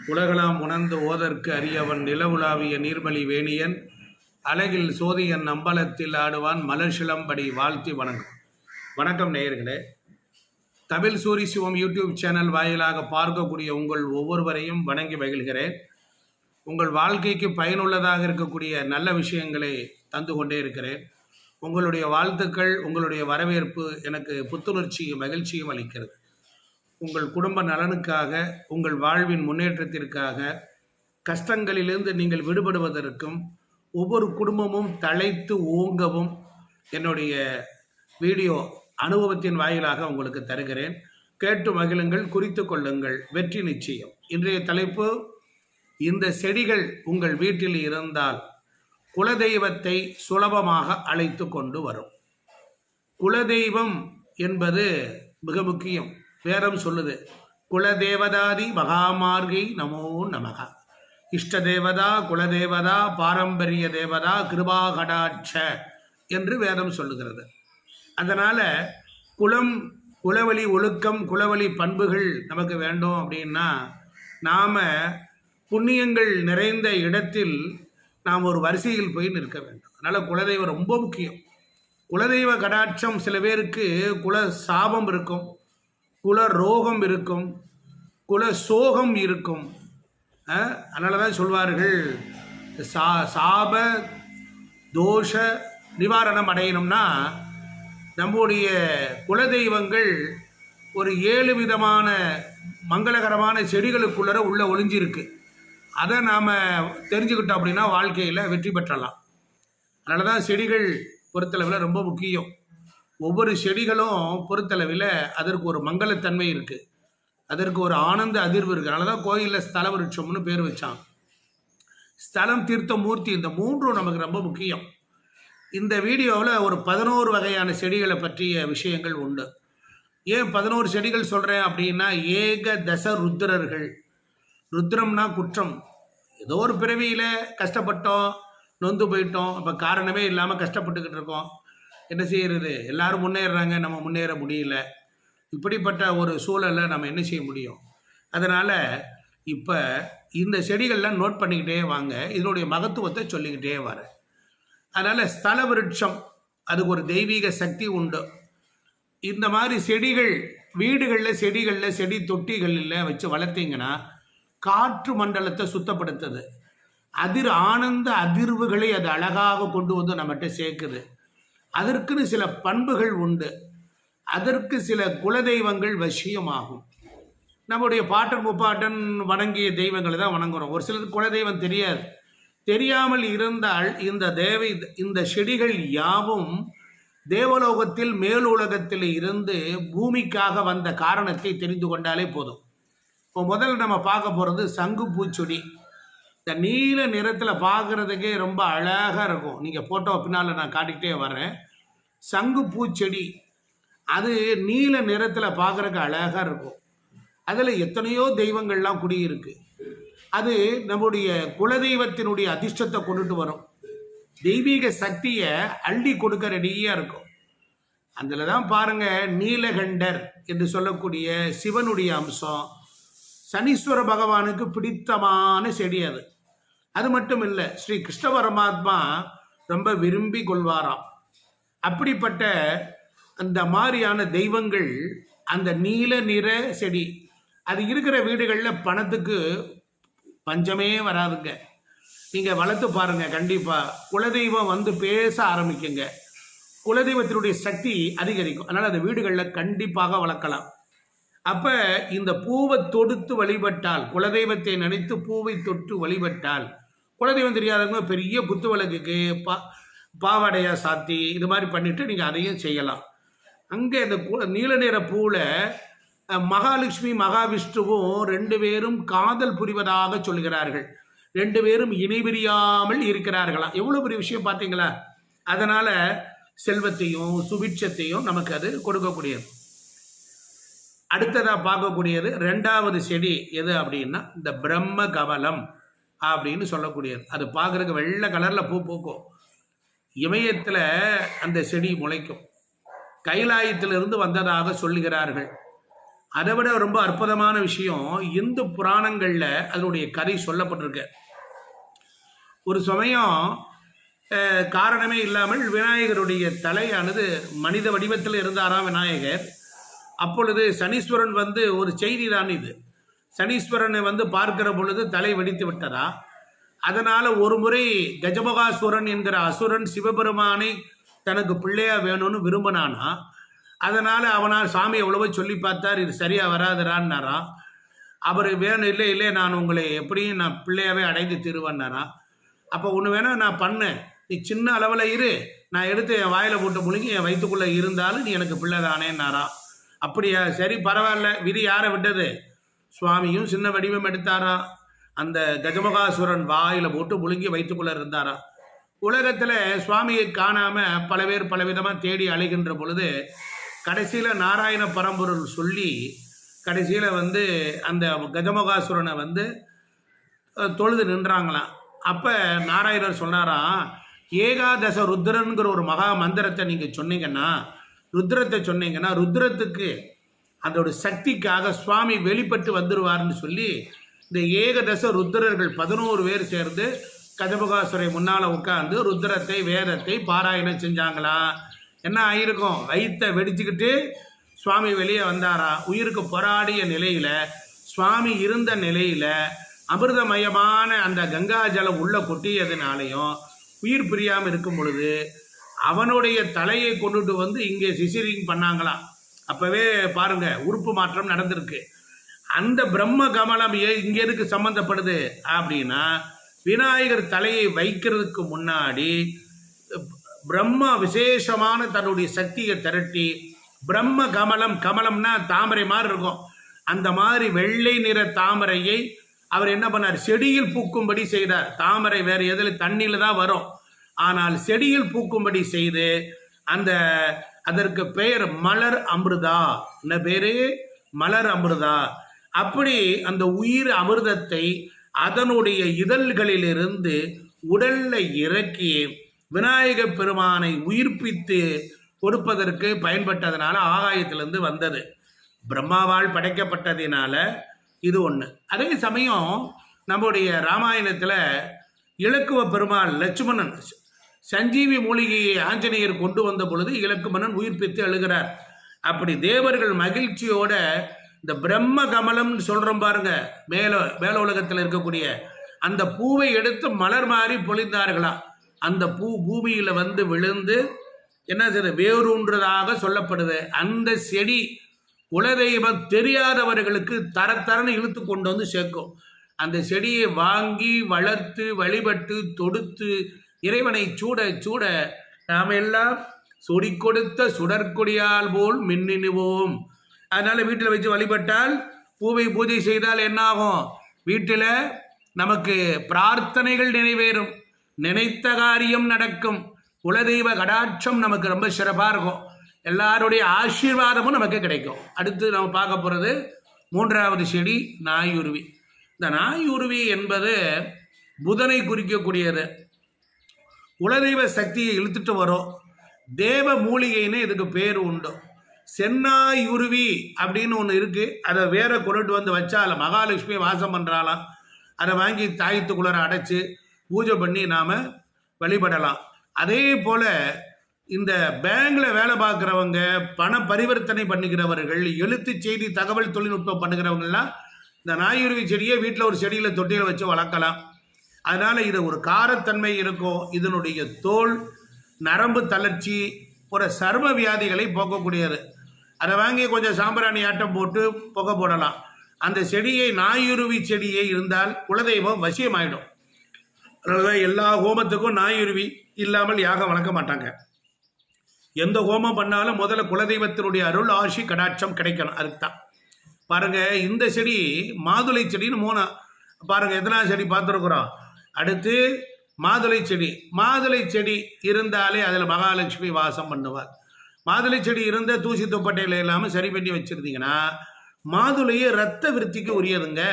உலகலாம் உணர்ந்து ஓதற்கு அரியவன் நிலவுலாவிய நீர்மலி வேணியன் அழகில் சோதியன் அம்பலத்தில் ஆடுவான் மலர்ஷிலம்படி வாழ்த்தி வணங்கும். வணக்கம் நேயர்களே. தமிழ் சூரி சிவம் யூடியூப் சேனல் வாயிலாக பார்க்கக்கூடிய உங்கள் ஒவ்வொருவரையும் வணங்கி மகிழ்கிறேன். உங்கள் வாழ்க்கைக்கு பயனுள்ளதாக இருக்கக்கூடிய நல்ல விஷயங்களை தந்து கொண்டே இருக்கிறேன். உங்களுடைய வாழ்த்துக்கள், உங்களுடைய வரவேற்பு எனக்கு புத்துணர்ச்சியும் மகிழ்ச்சியும் அளிக்கிறது. உங்கள் குடும்ப நலனுக்காக, உங்கள் வாழ்வின் முன்னேற்றத்திற்காக, கஷ்டங்களிலிருந்து நீங்கள் விடுபடுவதற்கும், ஒவ்வொரு குடும்பமும் தழைத்து ஓங்கவும் என்னுடைய வீடியோ அனுபவத்தின் வாயிலாக உங்களுக்கு தருகிறேன். கேட்டு மகிழுங்கள், குறித்து கொள்ளுங்கள், வெற்றி நிச்சயம். இன்றைய தலைப்பு, இந்த செடிகள் உங்கள் வீட்டில் இருந்தால் குலதெய்வத்தை சுலபமாக அழைத்து கொண்டு வரும். குலதெய்வம் என்பது மிக முக்கியம். வேதம் சொல்லுது, குலதேவதாதி மகாமார்கை நமோ நமக. இஷ்ட தேவதா, குலதேவதா, பாரம்பரிய தேவதா, கிருபாகடாட்ச என்று வேதம் சொல்லுகிறது. அதனால் குலவழி ஒழுக்கம், குலவழி பண்புகள் நமக்கு வேண்டும். அப்படின்னா நாம் புண்ணியங்கள் நிறைந்த இடத்தில் நாம் ஒரு வரிசையில் போய் நிற்க வேண்டும். அதனால் குலதெய்வம் ரொம்ப முக்கியம். குலதெய்வ கடாட்சம், சில பேருக்கு குல சாபம் இருக்கும், குல ரோகம் இருக்கும், குல சோகம் இருக்கும். அதனால தான் சொல்வார்கள், சாப தோஷ நிவாரணம் அடையணும்னா நம்முடைய குலதெய்வங்கள் ஒரு 7 விதமான மங்களகரமான செடிகளுக்குள்ளே உள்ள ஒளிஞ்சிருக்கு. அதை நாம் தெரிஞ்சுக்கிட்டோம் அப்படின்னா வாழ்க்கையில் வெற்றி பெற்றலாம். அதனால தான் செடிகள் பொறுத்தளவில் ரொம்ப முக்கியம். ஒவ்வொரு செடிகளும் பொறுத்தளவில் அதற்கு ஒரு மங்களத்தன்மை இருக்குது, அதற்கு ஒரு ஆனந்த அதிர்வு இருக்குது. அதனால தான் கோயிலில் ஸ்தல விருட்சம்னு பேர் வச்சான். ஸ்தலம், தீர்த்த, மூர்த்தி, இந்த மூன்றும் நமக்கு ரொம்ப முக்கியம். இந்த வீடியோவில் ஒரு 11 வகையான செடிகளை பற்றிய விஷயங்கள் உண்டு. ஏன் 11 செடிகள் சொல்கிறேன் அப்படின்னா, ஏக தச ருத்ரர்கள். ருத்ரம்னா குற்றம். ஏதோ ஒரு பிறவியில் கஷ்டப்பட்டோம், நொந்து போயிட்டோம், அப்போ காரணமே இல்லாமல் கஷ்டப்பட்டுக்கிட்டு இருக்கோம். என்ன செய்கிறது? எல்லாரும் முன்னேறுறாங்க, நம்ம முன்னேற முடியல. இப்படிப்பட்ட ஒரு சூழலில் நம்ம என்ன செய்ய முடியும்? அதனால் இப்போ இந்த செடிகள்லாம் நோட் பண்ணிக்கிட்டே வாங்க, இதனுடைய மகத்துவத்தை சொல்லிக்கிட்டே வரேன். அதனால் ஸ்தல விருட்சம், அதுக்கு ஒரு தெய்வீக சக்தி உண்டு. இந்த மாதிரி செடிகள் வீடுகளில், செடி தொட்டிகளில் வச்சு வளர்த்தீங்கன்னா காற்று மண்டலத்தை சுத்தப்படுத்துது. ஆனந்த அதிர்வுகளை அது அழகாக கொண்டு வந்து நம்மகிட்ட சேர்க்குது. அதற்குன்னு சில பண்புகள் உண்டு, அதற்கு சில குலதெய்வங்கள் வசியமாகும். நம்முடைய பாட்டன் முப்பாட்டன் வணங்கிய தெய்வங்களை தான் வணங்குறோம். ஒரு சிலருக்கு குலதெய்வம் தெரியாது. தெரியாமல் இருந்தால் இந்த செடிகள் யாவும் தேவலோகத்தில், மேலுலகத்தில் இருந்து பூமிக்காக வந்த காரணத்தை தெரிந்து கொண்டாலே போதும். இப்போ முதல்ல நம்ம பார்க்க போகிறது சங்கு பூச்செடி. இந்த நீல நிறத்தில் பார்க்குறதுக்கே ரொம்ப அழகாக இருக்கும். நீங்கள் ஃபோட்டோ பின்னால் நான் காட்டிக்கிட்டே வரேன். சங்கு பூச்செடி அது நீல நிறத்தில் பார்க்குறதுக்கு அழகாக இருக்கும். அதில் எத்தனையோ தெய்வங்கள்லாம் குடியிருக்கு. அது நம்முடைய குலதெய்வத்தினுடைய அதிர்ஷ்டத்தை கொண்டுட்டு வரும். தெய்வீக சக்தியை அள்ளி கொடுக்க ரெடியாக இருக்கும். அதில் தான் பாருங்கள், நீலகண்டர் என்று சொல்லக்கூடிய சிவனுடைய அம்சம், சனீஸ்வர பகவானுக்கு பிடித்தமான செடி அது. அது மட்டும் இல்லை, ஸ்ரீ கிருஷ்ண பரமாத்மா ரொம்ப விரும்பி கொள்வாராம். அப்படிப்பட்ட அந்த மாதிரியான தெய்வங்கள், அந்த நீல நிற செடி அது இருக்கிற வீடுகளில் பணத்துக்கு பஞ்சமே வராதுங்க. நீங்கள் வளர்த்து பாருங்கள், கண்டிப்பாக குலதெய்வம் வந்து பேச ஆரம்பிக்குங்க. குலதெய்வத்தினுடைய சக்தி அதிகரிக்கும். அதனால் அந்த வீடுகளில் கண்டிப்பாக வளர்க்கலாம். அப்போ இந்த பூவை தொடுத்து வழிபட்டால், குலதெய்வத்தை நினைத்து பூவை தொட்டு வழிபட்டால், குலதெய்வம் தெரியாதவங்க பெரிய குத்து விளக்குக்கு பாவாடையாக சாத்தி இது மாதிரி பண்ணிவிட்டு நீங்கள் அதையும் செய்யலாம். அங்கே இந்த நீல நிற பூவில் மகாலட்சுமி மகாவிஷ்ணுவும் 2 பேரும் காதல் புரிவதாக சொல்கிறார்கள். 2 பேரும் இணைபிரியாமல் இருக்கிறார்களாம். எவ்வளோ பெரிய விஷயம் பார்த்தீங்களா? அதனால் செல்வத்தையும் சுபிட்சத்தையும் நமக்கு அது கொடுக்கக்கூடியது. அடுத்ததாக பார்க்கக்கூடியது 2வது செடி எது அப்படின்னா, இந்த பிரம்ம கமலம் அப்படின்னு சொல்லக்கூடியது. அது பார்க்குறதுக்கு வெள்ளை கலரில் பூ பூக்கும். இமயத்தில் அந்த செடி முளைக்கும். கைலாயத்திலிருந்து வந்ததாக சொல்லுகிறார்கள். அதை விட ரொம்ப அற்புதமான விஷயம் இந்து புராணங்களில் அதனுடைய கதை சொல்லப்பட்டிருக்கு. ஒரு சமயம் காரணமே இல்லாமல் விநாயகருடைய தலையானது மனித வடிவத்தில் இருந்தாராம் விநாயகர். அப்பொழுது சனீஸ்வரன் வந்து ஒரு செய்தி தான் இது. சனீஸ்வரனை வந்து பார்க்கிற பொழுது தலை வெடித்து விட்டதா. அதனால் ஒரு முறை கஜமுகாசுரன் என்கிற அசுரன் சிவபெருமானை தனக்கு பிள்ளையா வேணும்னு விரும்பினானா. அதனால் அவனால் சாமி எவ்வளவோ சொல்லி பார்த்தார், இது சரியாக வராதுறான்னாராம். அவர் வேணும், இல்லை இல்லை நான் உங்களை எப்படியும் நான் பிள்ளையாவே அடைந்து தீருவேன்னாராம். அப்போ ஒன்று வேணால் நான் பண்ணேன், நீ சின்ன அளவில் இரு, நான் எடுத்து என் வாயில் போட்டு முழுங்கி என் வயிற்றுக்குள்ளே இருந்தாலும் நீ எனக்கு பிள்ளை தானேன்னாராம். அப்படியா, சரி பரவாயில்ல, விதி யாரை விட்டது? சுவாமியும் சின்ன வடிவம் எடுத்தாராம். அந்த கஜமுகாசுரன் வாயில் போட்டு முழுங்கி வயிற்றுக்குள்ளே இருந்தாராம். உலகத்தில் சுவாமியை காணாமல் பல பேர் பலவிதமாக தேடி அழைகின்ற பொழுது கடைசியில் நாராயண பரம்பொருள் சொல்லி கடைசியில் வந்து அந்த கஜமுகாசுரனை வந்து தொழுது நின்றாங்களாம். அப்போ நாராயணர் சொன்னாராம், ஏகாதச ருத்ரன்கிற ஒரு மகா மந்திரத்தை நீங்கள் சொன்னீங்கன்னா, ருத்ரத்தை சொன்னீங்கன்னா ருத்ரத்துக்கு அதோட சக்திக்காக சுவாமி வெளிப்பட்டு வந்துடுவார்னு சொல்லி இந்த ஏகதச ருத்ரர்கள் 11 பேர் சேர்ந்து கஜமுகாசுரை முன்னால் உட்காந்து ருத்ரத்தை வேதத்தை பாராயணம் செஞ்சாங்களாம். என்ன ஆயிருக்கும்? வயிற்றை வெடிச்சுக்கிட்டு சுவாமி வெளியே வந்தாரா. உயிருக்கு போராடிய நிலையில் சுவாமி இருந்த நிலையில் அமிர்தமயமான அந்த கங்கா ஜலம் உள்ள கொட்டியதுனாலையும் உயிர் பிரியாமல் இருக்கும் பொழுது அவனுடைய தலையை கொண்டுட்டு வந்து இங்கே சிசிரிங் பண்ணாங்களாம். அப்போவே பாருங்க உறுப்பு மாற்றம் நடந்திருக்கு. அந்த பிரம்ம கமலம் இங்கே எதுக்கு சம்மந்தப்படுது அப்படின்னா, விநாயகர் தலையை வைக்கிறதுக்கு முன்னாடி பிரம்ம விசேஷமான தன்னுடைய சக்தியை திரட்டி பிரம்ம கமலம், கமலம்னா தாமரை மாதிரி இருக்கும், அந்த மாதிரி வெள்ளை நிற தாமரையை அவர் என்ன பண்ணார், செடியில் பூக்கும்படி செய்தார். தாமரை வேறு எதில் தண்ணியில் தான் வரும், ஆனால் செடியில் பூக்கும்படி செய்து அதற்கு பெயர் மலர் அமிர்தா. என்ன பேரு? மலர் அமிர்தா. அப்படி அந்த உயிர் அமிர்தத்தை அதனுடைய இதழ்களிலிருந்து உடல்ல இறக்கி விநாயக பெருமானை உயிர்ப்பித்து கொடுப்பதற்கு பயன்பட்டதுனால ஆகாயத்திலிருந்து வந்தது. பிரம்மாவால் படைக்கப்பட்டதினால இது ஒன்று. அதே சமயம் நம்முடைய ராமாயணத்தில் இலக்குவ பெருமாள் லட்சுமணன் சஞ்சீவி மூலிகையை ஆஞ்சநேயர் கொண்டு வந்த பொழுது இலக்குமணன் உயிர்ப்பித்து எழுகிறார். அப்படி தேவர்கள் மகிழ்ச்சியோட இந்த பிரம்ம கமலம்னு சொல்கிறோம் பாருங்க, மேல உலகத்தில் இருக்கக்கூடிய அந்த பூவை எடுத்து மலர் மாறி பொழிந்தார்களாம். அந்த பூ பூமியில் வந்து விழுந்து என்ன செய்யுது, வேரூன்றதாக சொல்லப்படுது. அந்த செடி குலதெய்வம் தெரியாதவர்களுக்கு தரத்தரன்னு இழுத்து கொண்டு வந்து சேர்க்கும். அந்த செடியை வாங்கி வளர்த்து வழிபட்டு தொடுத்து இறைவனை சூட சூட நாம் எல்லாம் சுடி கொடுத்த சுடற்கொடியால் போல் மின்னினுவோம். அதனால் வீட்டில் வச்சு வழிபட்டால், பூவை பூஜை செய்தால் என்னாகும், வீட்டில் நமக்கு பிரார்த்தனைகள் நிறைவேறும், நினைத்த காரியம் நடக்கும், குலதெய்வ கடாட்சம் நமக்கு ரொம்ப சிறப்பாக இருக்கும், எல்லாருடைய ஆசீர்வாதமும் நமக்கு கிடைக்கும். அடுத்து நம்ம பார்க்க போகிறது 3வது செடி நாயுருவி. இந்த நாயுருவி என்பது புதனை குறிக்கக்கூடியது. குலதெய்வ சக்தியை இழுத்துட்டு வரும். தேவ மூலிகைன்னு இதுக்கு பேர் உண்டு. சென்னாயுருவி அப்படின்னு ஒன்று இருக்குது. அதை வேற கொண்டுட்டு வந்து வச்சால மகாலட்சுமி வாசம் பண்ணுறாலாம். அதை வாங்கி தாயத்துக்குள்ளே அடைச்சி பூஜை பண்ணி நாம் வழிபடலாம். அதே போல் இந்த பேங்கில் வேலை பார்க்குறவங்க, பண பரிவர்த்தனை பண்ணிக்கிறவர்கள், எழுத்து செய்தி தகவல் தொழில்நுட்பம் பண்ணுகிறவங்கலாம் இந்த நாயுருவி செடியை வீட்டில் ஒரு செடியில் தொட்டியில் வச்சு வளர்க்கலாம். அதனால் இது ஒரு காரத்தன்மை இருக்கும். இதனுடைய தோல் நரம்பு தளர்ச்சி, ஒரு சர்ம வியாதிகளை போக்கக்கூடியது. அதை வாங்கி கொஞ்சம் சாம்பிராணி ஆட்டம் போட்டு புகை போடலாம். அந்த செடியை, நாயுருவி செடியை இருந்தால் குலதெய்வம் வசியமாயிடும். அதனால எல்லா ஹோமத்துக்கும் நாயுருவி இல்லாமல் யாகம் வளர்க்க மாட்டாங்க. எந்த ஹோமம் பண்ணாலும் முதல்ல குலதெய்வத்தினுடைய அருள் ஆசி கடாட்சம் கிடைக்கணும். அதுக்கு தான் பாருங்கள், இந்த செடி மாதுளை செடின்னு 3 பாருங்கள், எத்தனா செடி பார்த்துருக்குறோம். அடுத்து மாதுளை செடி. மாதுளை செடி இருந்தாலே அதில் மகாலட்சுமி வாசம் பண்ணுவார். மாதுளை செடி இருந்த தூசி துப்பட்டையில் இல்லாமல் சரி பண்ணி வச்சுருந்தீங்கன்னா மாதுளையை இரத்த விருத்திக்கு உரியதுங்க.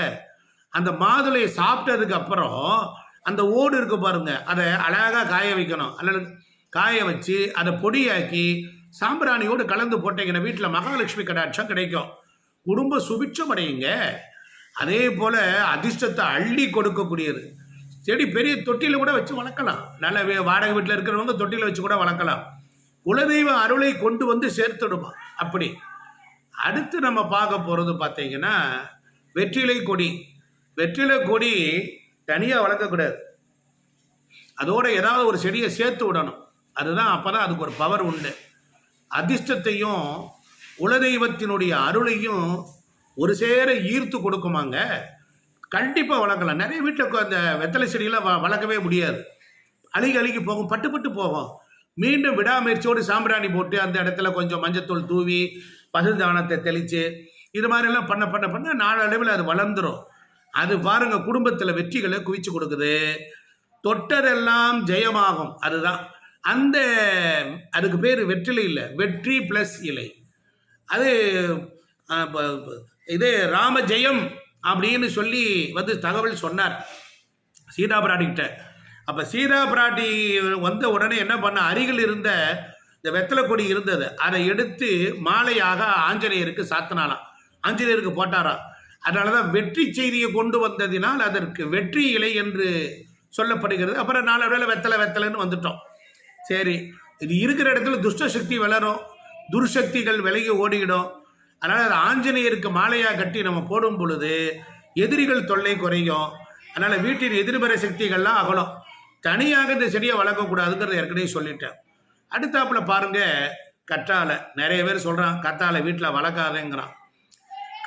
அந்த மாதுளையை சாப்பிட்டதுக்கு அப்புறம் அந்த ஓடு இருக்கு பாருங்க, அதை அழகாக காய வைக்கணும். அல்லது காய வச்சு அதை பொடியாக்கி சாம்பிராணியோடு கலந்து போட்டீங்கன்னா வீட்டில் மகாலட்சுமி கடாட்சம் கிடைக்கும். குடும்ப சுபிட்சம் அடையுங்க. அதே போல் அதிர்ஷ்டத்தை அள்ளி கொடுக்கக்கூடியது. செடி பெரிய தொட்டியில் கூட வச்சு வளர்க்கலாம். நல்ல வாடகை வீட்டில் இருக்கிறவங்க தொட்டியில் வச்சு கூட வளர்க்கலாம். குலதெய்வ அருளை கொண்டு வந்து சேர்த்துடுமா. அப்படி அடுத்து நம்ம பார்க்க போகிறது பார்த்தீங்கன்னா வெற்றிலை கொடி. வெற்றிலை கொடி தனியாக வளர்க்கக்கூடாது, அதோட ஏதாவது ஒரு செடியை சேர்த்து விடணும். அதுதான் அப்போ தான் அதுக்கு ஒரு பவர் உண்டு. அதிர்ஷ்டத்தையும் குலதெய்வத்தினுடைய அருளையும் ஒரு சேர ஈர்த்து கொடுக்குமாங்க. கண்டிப்பாக வளர்க்கலாம். நிறைய வீட்டில் அந்த வெத்தலை செடியெல்லாம் வளர்க்கவே முடியாது, அழுகி போகும், பட்டு போகும். மீண்டும் விடாமுயற்சியோடு சாம்பிராணி போட்டு அந்த இடத்துல கொஞ்சம் மஞ்சத்தூள் தூவி பசுதானத்தை தெளித்து இது மாதிரிலாம் பண்ண நாளடைவில் அது வளர்ந்துடும். அது பாருங்கள் குடும்பத்தில் வெற்றிகளை குவிச்சு கொடுக்குது. தொட்டதெல்லாம் ஜெயமாகும். அதுதான் அதுக்கு பேர் வெற்றிலை இல்லை, வெற்றி ப்ளஸ் இலை. அது இது ராம ஜெயம் அப்படின்னு சொல்லி வந்து தகவல் சொன்னார் சீதா பிராட்டிக்கிட்ட. அப்போ சீதா பிராட்டி வந்த உடனே என்ன பண்ண, அருகில் இருந்த இந்த வெத்தலை கொடி இருந்தது, அதை எடுத்து மாலையாக ஆஞ்சநேயருக்கு சாத்தினாலாம், ஆஞ்சநேயருக்கு போட்டாராம். அதனால தான் வெற்றி செய்தியை கொண்டு வந்ததினால் அதற்கு வெற்றி இலை என்று சொல்லப்படுகிறது. அப்புறம் நாளடைவில் வெத்தலைன்னு வந்துட்டோம். சரி, இது இருக்கிற இடத்துல துஷ்ட சக்தி வளரும், துர்சக்திகள் விலகி ஓடிடும். அதனால் அது ஆஞ்சநேயருக்கு மாலையாக கட்டி நம்ம போடும் பொழுது எதிரிகள் தொல்லை குறையும். அதனால் வீட்டின் எதிர்மறை சக்திகள்லாம் அகலும். தனியாக இந்த செடியை வளர்க்கக்கூடாதுங்கிறத ஏற்கனவே சொல்லிட்டேன். அடுத்தாப்புல பாருங்க கற்றாழை. நிறைய பேர் சொல்கிறான் கற்றாழை வீட்டில் வளர்க்காதேங்கிறான்.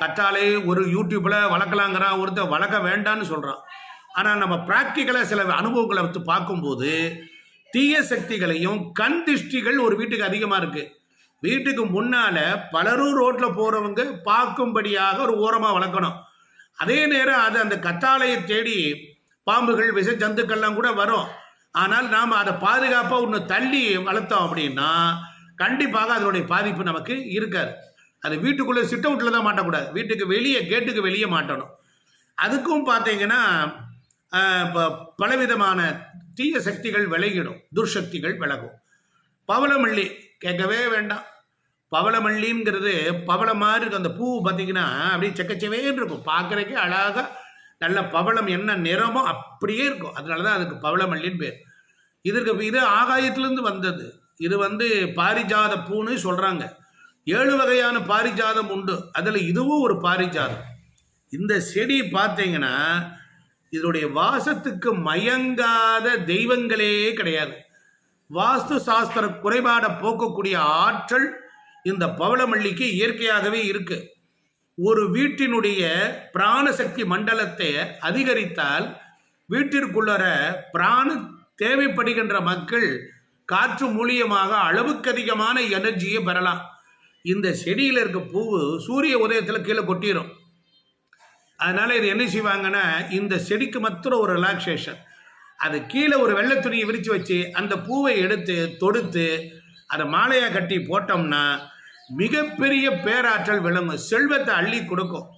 கற்றாழை ஒரு யூடியூப்பில் வளர்க்கலாங்கிறான், ஒருத்தர் வளர்க்க வேண்டான்னு சொல்கிறான். ஆனால் நம்ம ப்ராக்டிக்கலாக சில அனுபவங்களை வச்சு பார்க்கும்போது தீய சக்திகளையும் கண் திருஷ்டிகள் ஒரு வீட்டுக்கு அதிகமாக இருக்குது. வீட்டுக்கு முன்னால் பலரும் ரோட்டில் போகிறவங்க பார்க்கும்படியாக ஒரு ஓரமாக வளர்க்கணும். அதே நேரம் அது அந்த கற்றாழையை தேடி பாம்புகள் விஷ ஜந்துக்கள்லாம் கூட வரும். ஆனால் நாம் அதை பாதுகாப்பாக ஒன்று தள்ளி வளர்த்தோம் அப்படின்னா கண்டிப்பாக அதனுடைய பாதிப்பு நமக்கு இருக்காது. அது வீட்டுக்குள்ளே சிட் அவுட்டில் தான் மாட்டக்கூடாது, வீட்டுக்கு வெளியே கேட்டுக்கு வெளியே மாட்டணும். அதுக்கும் பார்த்தீங்கன்னா பலவிதமான தீய சக்திகள் விலகிடும், துர்சக்திகள் விலகும். பவளமல்லி கேட்கவே வேண்டாம். பவளமல்லிங்கிறது பவளம் மாதிரி இருக்கும். அந்த பூ பார்த்தீங்கன்னா அப்படியே செக்கச்சவேன்னு இருக்கும், பார்க்குறதுக்கே அழகாக நல்ல பவளம் என்ன நிறமோ அப்படியே இருக்கும். அதனால தான் அதுக்கு பவளமல்லின்னு பேர். இது ஆகாயத்திலேருந்து வந்தது. இது பாரிஜாத பூன்னு சொல்கிறாங்க. 7 வகையான பாரிஜாதம் உண்டு, அதில் இதுவும் ஒரு பாரிஜாதம். இந்த செடி பார்த்தீங்கன்னா இதனுடைய வாசத்துக்கு மயங்காத தெய்வங்களே கிடையாது. வாஸ்து சாஸ்திர குறைபாடை போக்கக்கூடிய ஆற்றல் இந்த பவளமல்லிக்கு இயற்கையாகவே இருக்கு. ஒரு வீட்டினுடைய பிராணசக்தி மண்டலத்தை அதிகரித்தால் வீட்டிற்குள்ளர பிராண தேவைப்படுகின்ற மக்கள் காற்று மூலியமாக அளவுக்கு அதிகமான எனர்ஜியை பெறலாம். இந்த செடியில் இருக்க பூவு சூரிய உதயத்தில் கீழே கொட்டிடும். அதனால் இது என்ன செய்வாங்கன்னா இந்த செடிக்கு மாத்திரம் ஒரு ரிலாக்ஸேஷன், அது கீழே ஒரு வெள்ளை துணியை விரித்து வச்சு அந்த பூவை எடுத்து தொடுத்து அதை மாலையாக கட்டி போட்டோம்னா மிகப்பெரிய பேராற்றல் விளங்கும், செல்வத்தை அள்ளி கொடுக்கும்.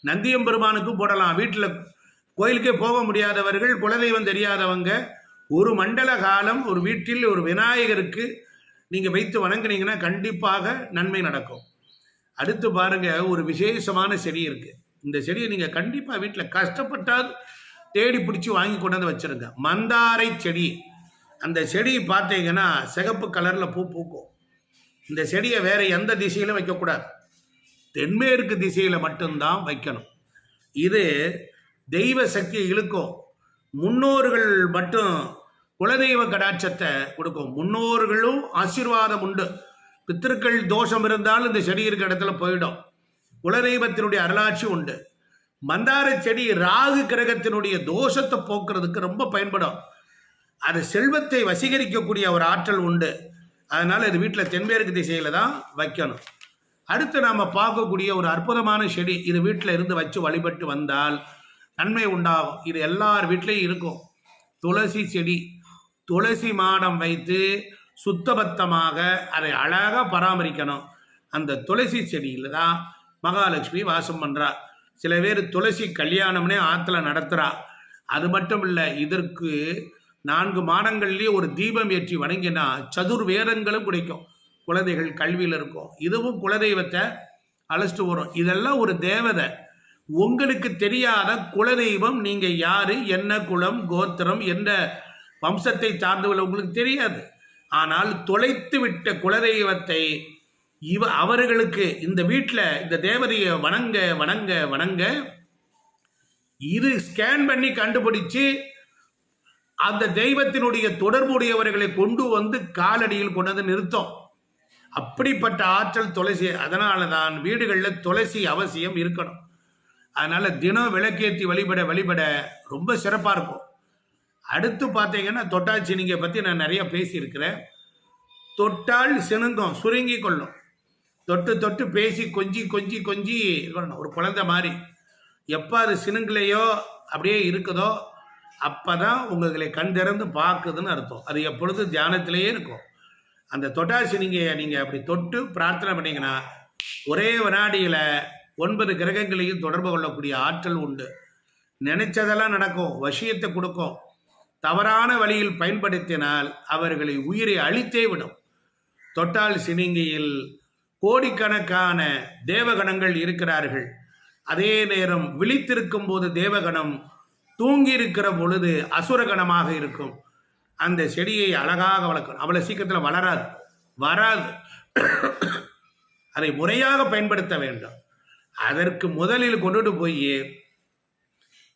நந்தியம்பெருமானுக்கும் போடலாம். வீட்டில் கோயிலுக்கே போக முடியாதவர்கள், குலதெய்வம் தெரியாதவங்க ஒரு மண்டல காலம் ஒரு வீட்டில் ஒரு விநாயகருக்கு நீங்கள் வைத்து வணங்குனீங்கன்னா கண்டிப்பாக நன்மை நடக்கும். அடுத்து பாருங்க, ஒரு விசேஷமான செடி இருக்குது. இந்த செடியை நீங்கள் கண்டிப்பாக வீட்டில் கஷ்டப்பட்டால் தேடி பிடிச்சி வாங்கி கொண்டு வந்து வச்சுருங்க. மந்தாரை செடி. அந்த செடி பார்த்தீங்கன்னா சிகப்பு கலரில் பூ பூக்கும். இந்த செடியை வேறு எந்த திசையிலும் வைக்கக்கூடாது, தென்மேற்கு திசையில் மட்டும்தான் வைக்கணும். இது தெய்வ சக்தியை இழுக்கும். முன்னோர்கள் மட்டும் குலதெய்வ கடாட்சத்தை கொடுக்கும். முன்னோர்களும் ஆசீர்வாதம் உண்டு. பித்திருக்கள் தோஷம் இருந்தாலும் இந்த செடி இருக்கிற இடத்துல போயிடும். குலதெய்வத்தினுடைய அருளாட்சி உண்டு. மந்தார செடி ராகு கிரகத்தினுடைய தோஷத்தை போக்குறதுக்கு ரொம்ப பயன்படும். அது செல்வத்தை வசீகரிக்கக்கூடிய ஒரு ஆற்றல் உண்டு. அதனால் இது வீட்டில் தென்மேற்கு திசையில் தான் வைக்கணும். அடுத்து நாம் பார்க்கக்கூடிய ஒரு அற்புதமான செடி, இது வீட்டில் இருந்து வச்சு வழிபட்டு வந்தால் நன்மை உண்டாகும். இது எல்லார் வீட்லேயும் இருக்கும். துளசி செடி. துளசி மாடம் வைத்து சுத்தபத்தமாக அதை அழகாக பராமரிக்கணும். அந்த துளசி செடியில் தான் மகாலட்சுமி வாசம் பண்ணுறா. சில பேர் துளசி கல்யாணம்னே ஆற்றுல நடத்துகிறா. அது மட்டும் இல்லை, இதற்கு 4 மாடங்கள்லேயே ஒரு தீபம் ஏற்றி வணங்கினா சதுர் வேதங்களும் கிடைக்கும். குழந்தைகள் கல்வியில் இருக்கும். இதுவும் குலதெய்வத்தை அழைச்சிட்டு வரும். இதெல்லாம் ஒரு தேவதை. உங்களுக்கு தெரியாத குலதெய்வம் நீங்கள் யார், என்ன குலம், கோத்திரம், என்ன வம்சத்தை சார்ந்தவர்கள் உங்களுக்கு தெரியாது. ஆனால் தொலைத்து விட்ட குலதெய்வத்தை அவர்களுக்கு இந்த வீட்டில் இந்த தேவதையை வணங்க வணங்க வணங்க இது ஸ்கேன் பண்ணி கண்டுபிடிச்சு அந்த தெய்வத்தினுடைய தொடர்புடையவர்களை கொண்டு வந்து காலடியில் கொண்டு வந்து நிறுத்தும். அப்படிப்பட்ட ஆற்றல் துளசி. அதனால தான் வீடுகளில் துளசி அவசியம் இருக்கணும். அதனால தினம் விளக்கேற்றி வழிபட ரொம்ப சிறப்பாக இருக்கும். அடுத்து பார்த்தீங்கன்னா தொட்டால் சினிங்கை பற்றி நான் நிறைய பேசியிருக்கிறேன். தொட்டால் சினுங்கம், சுருங்கி கொள்ளும். தொட்டு தொட்டு பேசி கொஞ்சி கொஞ்சி கொஞ்சி இருக்கணும், ஒரு குழந்தை மாதிரி. எப்போ அது சினுங்கலையோ அப்படியே இருக்குதோ அப்போ தான் உங்களை கண் திறந்து பார்க்குதுன்னு அர்த்தம். அது எப்பொழுது தியானத்திலேயே இருக்கும். அந்த தொட்டால் சினிங்கையை நீங்கள் அப்படி தொட்டு பிரார்த்தனை பண்ணிங்கன்னா ஒரே வினாடியில் 9 கிரகங்களையும் தொடர்பு கொள்ளக்கூடிய ஆற்றல் உண்டு. நினைச்சதெல்லாம் நடக்கும், வசியத்தை கொடுக்கும். தவறான வழியில் பயன்படுத்தினால் அவர்களை உயிரை அழித்தே விடும். தொட்டால் சினிங்கையில் கோடிக்கணக்கான தேவகணங்கள் இருக்கிறார்கள். அதே நேரம் விழித்திருக்கும் போது தேவகணம், தூங்கி இருக்கிற பொழுது அசுரகணமாக இருக்கும். அந்த செடியை அழகாக வளர்க்கணும். அவ்வளோ சீக்கிரத்தில் வராது. அதை முறையாக பயன்படுத்த வேண்டும். அதற்கு முதலில் கொண்டுட்டு போய்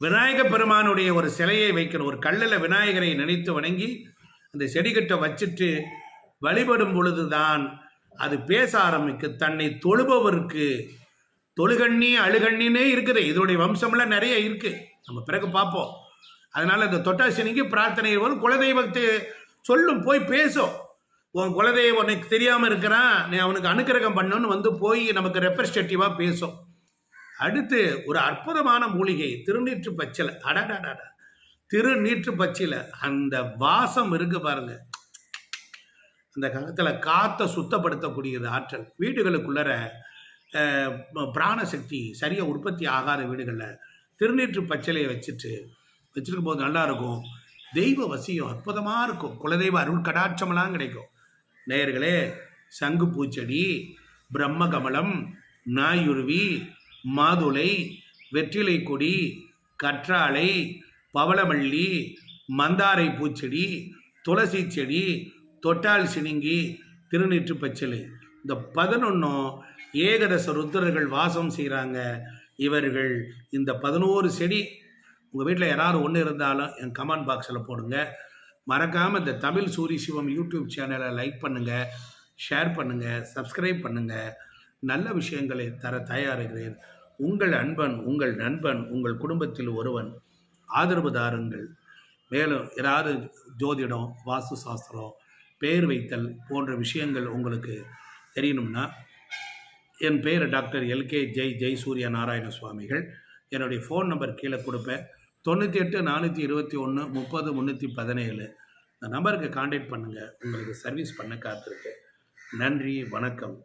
விநாயக பெருமானுடைய ஒரு சிலையை வைக்கணும். ஒரு கல்லில் விநாயகரை நினைத்து வணங்கி அந்த செடிகிட்ட வச்சுட்டு வழிபடும் பொழுதுதான் அது பேச ஆரம்பிக்கு. தன்னை தொழுபவருக்கு தொழுகண்ணி அழுகண்ணினே இருக்குது. இதோடைய வம்சம்லாம் நிறைய இருக்கு, நம்ம பிறகு பார்ப்போம். அதனால இந்த தொட்டாசினிக்கு பிரார்த்தனை வரும். குலதெய்வத்தை சொல்லும், போய் பேசும். உன் குலதெய்வம் உனக்கு தெரியாமல் இருக்கிறான், நீ அவனுக்கு அனுக்கிரகம் பண்ணணும்னு வந்து போய் நமக்கு ரெப்ரஸன்டேட்டிவாக பேசும். அடுத்து ஒரு அற்புதமான மூலிகை திருநீற்று பச்சிலை. அடடாடா, திருநீற்று பச்சிலை அந்த வாசம் இருக்கு பாருங்க. அந்த காலத்தில் காற்றை சுத்தப்படுத்தக்கூடியது ஆற்றல். வீடுகளுக்குள்ளற பிராணசக்தி சரியாக உற்பத்தி ஆகாத வீடுகளில் திருநீற்று பச்சிலையை வச்சுருக்கும் போது நல்லாயிருக்கும். தெய்வ வசியம் அற்புதமாக இருக்கும். குலதெய்வ அருள் கடாட்சமெல்லாம் கிடைக்கும். நேயர்களே, சங்கு பூச்செடி, பிரம்ம கமலம், நாயுருவி, மாதுளை, வெற்றிலை கொடி, கற்றாழை, பவளமல்லி, மந்தாரை பூச்செடி, துளசி செடி, தொட்டால் சினிங்கி, திருநீற்று பச்சிலை, இந்த 11 ஏகதச ருத்ரர்கள் வாசம் செய்கிறாங்க. இவர்கள் இந்த 11 செடி உங்கள் வீட்டில் யாராவது ஒன்று இருந்தாலும் என் கமெண்ட் பாக்ஸில் போடுங்க. மறக்காமல் இந்த தமிழ் சூரிய சிவம் யூடியூப் சேனலை லைக் பண்ணுங்கள், ஷேர் பண்ணுங்கள், சப்ஸ்கிரைப் பண்ணுங்கள். நல்ல விஷயங்களை தர தயாரிக்கிறேன். உங்கள் அன்பன், உங்கள் நண்பன், உங்கள் குடும்பத்தில் ஒருவன். ஆதரவு தாருங்கள். மேலும் ஏதாவது ஜோதிடம், வாஸ்து சாஸ்திரம், பெயர் வைத்தல் போன்ற விஷயங்கள் உங்களுக்கு தெரியணும்னா என் பெயர் டாக்டர் எல்கே ஜெயசூரிய நாராயண சுவாமிகள். என்னுடைய ஃபோன் நம்பர் கீழே கொடுப்பேன். 98 421 30 317. இந்த நம்பருக்கு கான்டாக்ட் பண்ணுங்கள். உங்களுக்கு சர்வீஸ் பண்ண காத்திருக்கேன். நன்றி, வணக்கம்.